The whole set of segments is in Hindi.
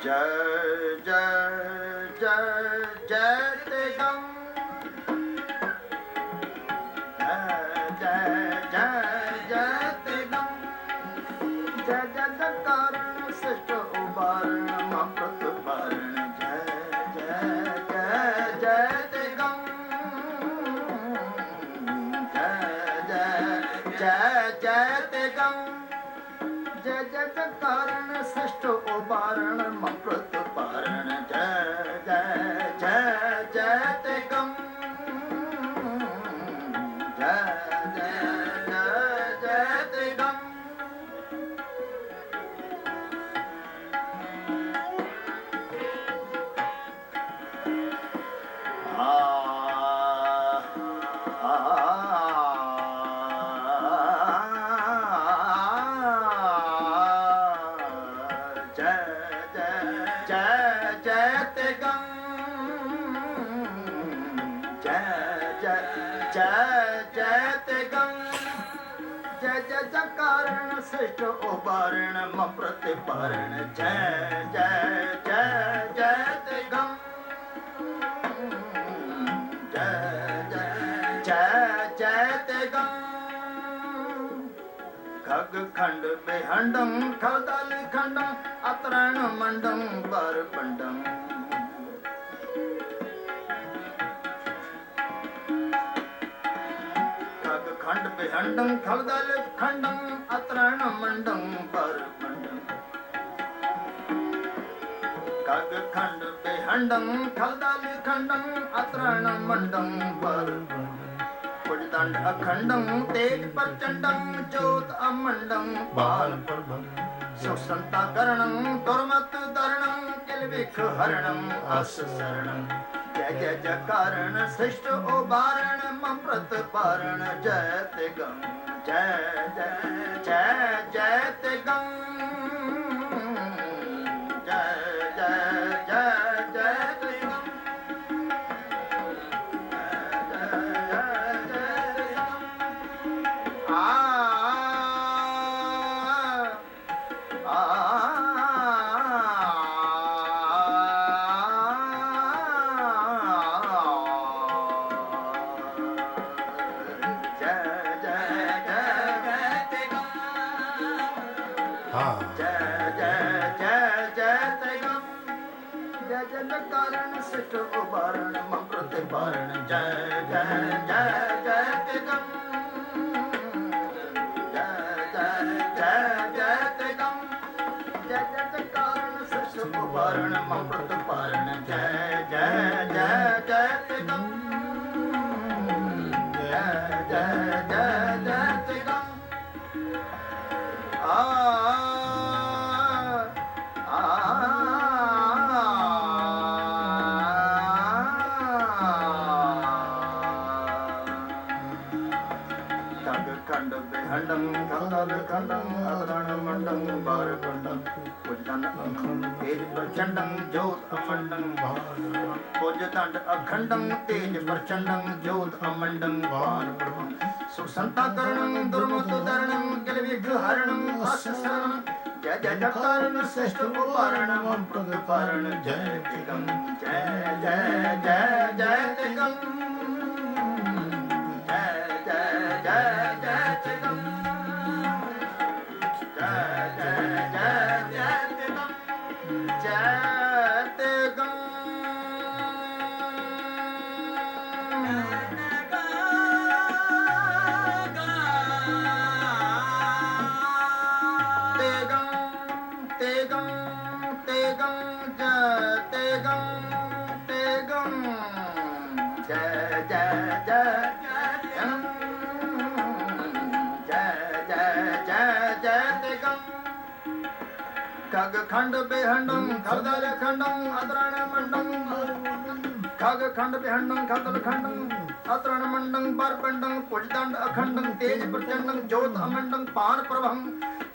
जय जय जय जय ते गम जय जय जय ते गम जय जय कारण श्रेष्ठ उबारण प्रतिपारण जय जय जय जय ते गम जय जय जय जय ते गम जय जय कारण श्रेष्ठ उबारण प्रतिपारण जय जय जय जय ते गम जय जय जय जय ते गम श्रेष्ठ उबारण प्रतिपारण जय जय जय जय ते गम जय जय जय जय ते गम खग खंड बेहंडम खलदल खंडम अतरण मंडम बर पंडम खंड बेहंडम खलदल खंडम अतरण मंडम पर मंडम खग खंड बेहंडम खलदल खंडम अतरण मंडम पर पुजदंड अखंडम तेज प्रचंडम ज्योत अमंडम बाल सुसंता करणम दुर्मत दरणम किलविख हरणम अस शरणम जय जय जय कारण श्रेष्ठ उबारण मम प्रतिपारण जय ते गम जय जय जय जय ते गम जय जय जय जय ते गम जय जय जय ते गम कारण श्रेष्ठ उबारण मम प्रतिपारण जय जय जय जय ते गम जय जय जय जय ते गम जय जय कारण श्रेष्ठ उबारण मम प्रतिपारण जय जय जय जय ते गम जय जय जय जय ते गम खंड बेहंडम खलदल खंडम अतरण मंडम बार पंडम पुजदंड अखंड तेज प्रचंडम ज्योत अमंडम पुजदंड अखंडम तेज प्रचंडम ज्योत अमंडम बार सुसंता करणम दुर्मत दरणम किलविख हरणम अस शरणम जय जय जय कारण श्रेष्ठ उबारण मम प्रतिपारण जय ते गम जय जय जय जय ते गम जय जय जय जय ते गम जय जय जय जय ते गम जय ते गम जय जय जय जय जय जय जय ते गम खग खंड बेहंडम खलदल खंडम अतरण मंडम खग खंड बेहंडम खलदल खंडम अतरण मंडम बरपंडम पुजदंड अखंडम तेज प्रचंडम ज्योत अमंडम पान प्रभम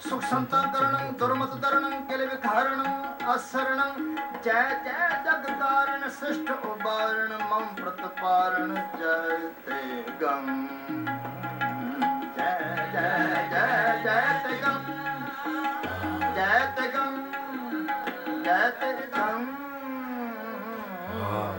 सुख संता करणम दुर्मत दरणम किलविख हरणम असरणम जय जय जग कारण श्रेष्ठ उबारण मम प्रतिपारण जय ते गम जय जय जय जय ते गम जय ते गम जय ते खंडं हा